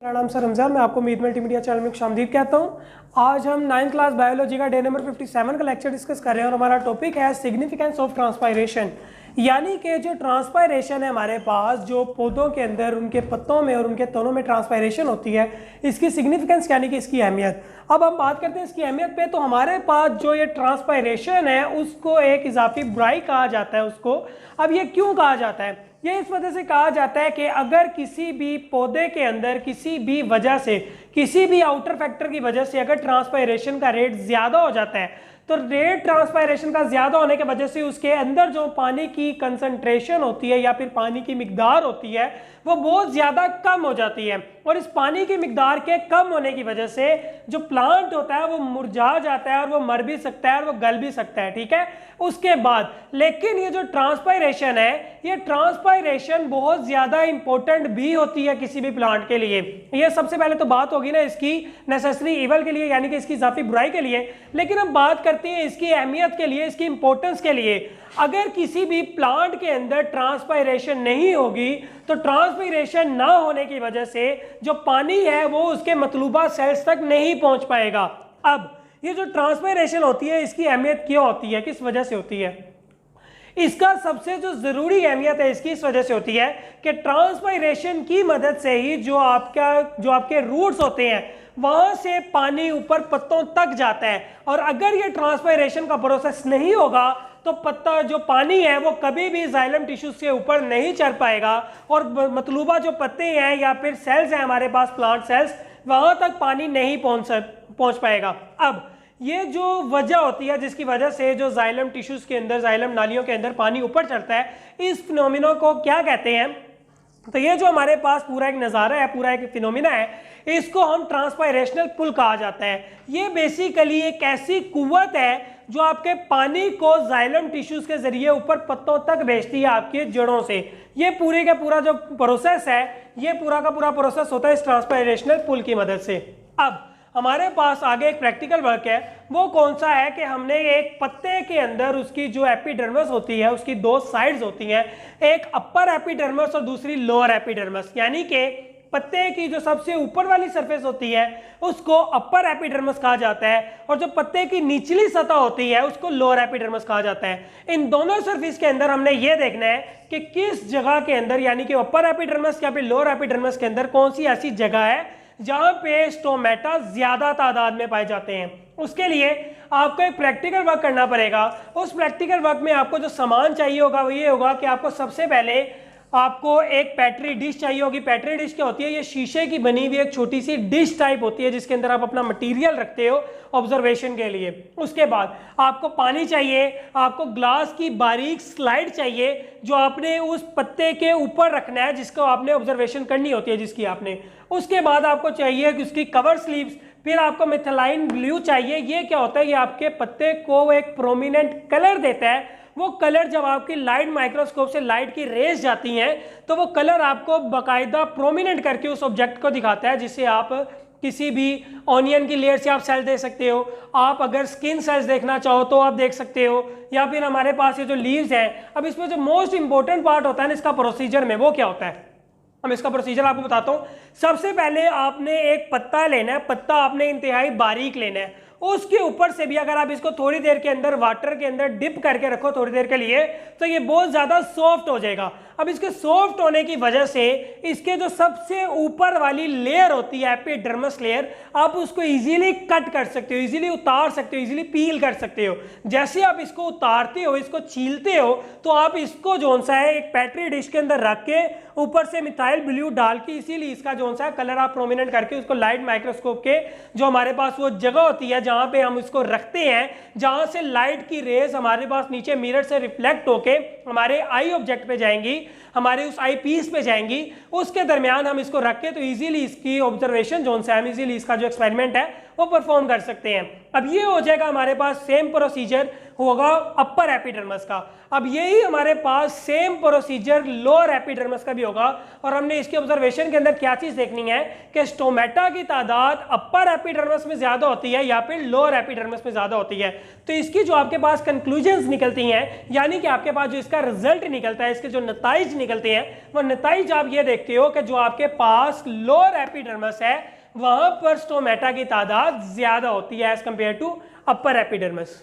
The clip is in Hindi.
मेरा नाम सर रमजान, मैं आपको मीत मल्टीमीडिया चैनल में खुशामदीद कहता हूँ। आज हम 9th क्लास बायोलॉजी का डे नंबर 57 का लेक्चर डिस्कस कर रहे हैं और हमारा टॉपिक है सिग्निफिकेंस ऑफ ट्रांसपायरेशन। यानी कि जो ट्रांसपायरेशन है हमारे पास, जो पौधों के अंदर उनके पत्तों में और उनके तनों में ट्रांसपायरेशन होती है, इसकी सिग्निफिकेंस यानी कि इसकी अहमियत। अब हम बात करते हैं इसकी अहमियत पे, तो हमारे पास जो ये ट्रांसपायरेशन है उसको एक इजाफी बुराई कहा जाता है उसको। अब ये क्यों कहा जाता है? ये इस वजह से कहा जाता है कि अगर किसी भी पौधे के अंदर किसी भी वजह से, किसी भी आउटर फैक्टर की वजह से अगर ट्रांसपायरेशन का रेट ज्यादा हो जाता है, तो रेट ट्रांसपायरेशन का ज्यादा होने की वजह से उसके अंदर जो पानी की कंसंट्रेशन होती है या फिर पानी की मिकदार होती है वो बहुत ज्यादा कम हो जाती है। और इस पानी की मिकदार के कम होने की वजह से जो प्लांट होता है वो मुरझा जाता है और वो मर भी सकता है और वो गल भी सकता है, ठीक है। उसके बाद लेकिन ये जो ट्रांसपायरेशन है, ये ट्रांसपायरेशन बहुत ज्यादा इंपॉर्टेंट भी होती है किसी भी प्लांट के लिए। ये सबसे पहले तो बात होगी ना इसकी नेसेसरी इवल के लिए, यानी कि इसकी इजाफी बुराई के लिए। लेकिन हम बात करते हैं इसकी अहमियत के लिए, इसकी इंपॉर्टेंस के लिए। अगर किसी भी प्लांट के अंदर ट्रांसपायरेशन नहीं होगी तो ट्रांसपायरेशन ना होने की वजह से जो पानी है वो उसके मतलूबा सेल्स तक नहीं पहुंच पाएगा। अब ये जो ट्रांसपायरेशन होती है इसकी अहमियत क्यों होती है, किस वजह से होती है? इसका सबसे जो जरूरी अहमियत है इसकी इस वजह से होती है कि ट्रांसपायरेशन की मदद से ही जो आपके रूट्स होते हैं वहां से पानी ऊपर पत्तों तक जाता है। और अगर ये ट्रांसपायरेशन का प्रोसेस नहीं होगा तो पत्ता जो पानी है वो कभी भी जाइलम टिश्यूज के ऊपर नहीं चढ़ पाएगा और मतलूबा जो पत्ते हैं या फिर सेल्स हैं हमारे पास, प्लांट सेल्स, वहां तक पानी नहीं पहुंच पाएगा। अब ये जो वजह होती है जिसकी वजह से जो जाइलम टिश्यूज के अंदर, जाइलम नालियों के अंदर पानी ऊपर चढ़ता है, इस फिनोमिना को क्या कहते हैं? तो ये जो हमारे पास पूरा एक नज़ारा है, पूरा एक फिनोमिना है, इसको हम ट्रांसपायरेशनल पुल कहा जाता है। ये बेसिकली एक ऐसी कुव्वत है जो आपके पानी को जाइलम टिश्यूज के जरिए ऊपर पत्तों तक भेजती है आपकी जड़ों से। ये पूरे का पूरा जो प्रोसेस है, ये पूरा का पूरा प्रोसेस होता है इस ट्रांसपायरेशनल पुल की मदद से। अब हमारे पास आगे एक प्रैक्टिकल वर्क है, वो कौन सा है कि हमने एक पत्ते के अंदर उसकी जो एपिडर्मिस होती है उसकी दो साइड्स होती हैं, एक अपर एपिडर्मिस और दूसरी लोअर एपिडर्मिस। यानी कि पत्ते की जो सबसे ऊपर वाली सरफेस होती है उसको अपर एपिडर्मिस कहा जाता है और जो पत्ते की निचली सतह होती है उसको लोअर एपिडर्मिस कहा जाता है। इन दोनों सरफेस के अंदर हमने ये देखना है कि किस जगह के अंदर, यानी कि अपर एपिडर्मिस या फिर लोअर एपिडर्मिस के अंदर कौन सी ऐसी जगह है जहां पे स्टोमेटा ज्यादा तादाद में पाए जाते हैं। उसके लिए आपको एक प्रैक्टिकल वर्क करना पड़ेगा। उस प्रैक्टिकल वर्क में आपको जो सामान चाहिए होगा वो ये होगा कि आपको सबसे पहले आपको एक पैट्री डिश चाहिए होगी। पैट्री डिश क्या होती है? ये शीशे की बनी हुई एक छोटी सी डिश टाइप होती है जिसके अंदर आप अपना मटेरियल रखते हो ऑब्जर्वेशन के लिए। उसके बाद आपको पानी चाहिए, आपको ग्लास की बारीक स्लाइड चाहिए जो आपने उस पत्ते के ऊपर रखना है जिसको आपने ऑब्जर्वेशन करनी होती है जिसकी आपने। उसके बाद आपको चाहिए कि उसकी कवर स्लीव्स, फिर आपको मिथाइल ब्लू चाहिए। ये क्या होता है? ये आपके पत्ते को एक प्रोमिनेंट कलर देता है। वो कलर जब आपकी लाइट माइक्रोस्कोप से लाइट की रेज जाती हैं तो वो कलर आपको बाकायदा प्रोमिनेंट करके उस ऑब्जेक्ट को दिखाता है, जिससे आप किसी भी ऑनियन की लेयर से आप सेल देख सकते हो। आप अगर स्किन सेल्स देखना चाहो तो आप देख सकते हो, या फिर हमारे पास ये जो लीव्स हैं। अब इसमें जो मोस्ट इंपॉर्टेंट पार्ट होता है ना इसका प्रोसीजर में, वो क्या होता है? हम इसका प्रोसीजर आपको बताता हूँ। सबसे पहले आपने एक पत्ता लेना है, पत्ता आपने इंतहाई बारीक लेना है। उसके ऊपर से भी अगर आप इसको थोड़ी देर के अंदर वाटर के अंदर डिप करके रखो थोड़ी देर के लिए, तो ये बहुत ज्यादा सॉफ्ट हो जाएगा। अब इसके सॉफ्ट होने की वजह से इसके जो सबसे ऊपर वाली लेयर होती है एपिडर्मिस लेयर, आप उसको इजीली कट कर सकते हो, इजीली उतार सकते हो, इजीली पील कर सकते हो। जैसे आप इसको उतारते हो, इसको छीलते हो, तो आप इसको जोन सा है एक पैट्री डिश के अंदर रख के ऊपर से मिथाइल ब्लू डाल के, इसीलिए इसका जोन सा कलर आप प्रोमिनेंट करके उसको लाइट माइक्रोस्कोप के जो हमारे पास वो जगह होती है जहां पे हम इसको रखते हैं, जहां से लाइट की रेज हमारे पास नीचे मिरर से रिफ्लेक्ट होके हमारे आई ऑब्जेक्ट पे जाएंगी, हमारे उस आई पीस पे जाएंगी। उसके दरमियान हम इसको रख के तो इजीली इसकी ऑब्जर्वेशन जोन से हम इजीली इसका जो एक्सपेरिमेंट है वो परफॉर्म कर सकते हैं। अब ये हो जाएगा हमारे पास सेम प्रोसीजर होगा अपर एपिडर्मस का। अब यही हमारे पास सेम प्रोसीजर लोअर एपिडर्मस का भी होगा। और हमने इसके ऑब्जर्वेशन के अंदर क्या चीज देखनी है कि स्टोमेटा की तादाद अपर एपिडर्मस में ज्यादा होती है या फिर लोअर एपिडर्मस में ज्यादा होती है। तो इसकी जो आपके पास कंक्लूजन्स निकलती हैं, यानी कि आपके पास जो इसका रिजल्ट निकलता है, इसके जो नताइज निकलते हैं, वो नताइज आप ये देखते हो कि जो आपके पास लोअर एपिडर्मस है वहां पर स्टोमेटा की तादाद ज्यादा होती है as compared to upper epidermis.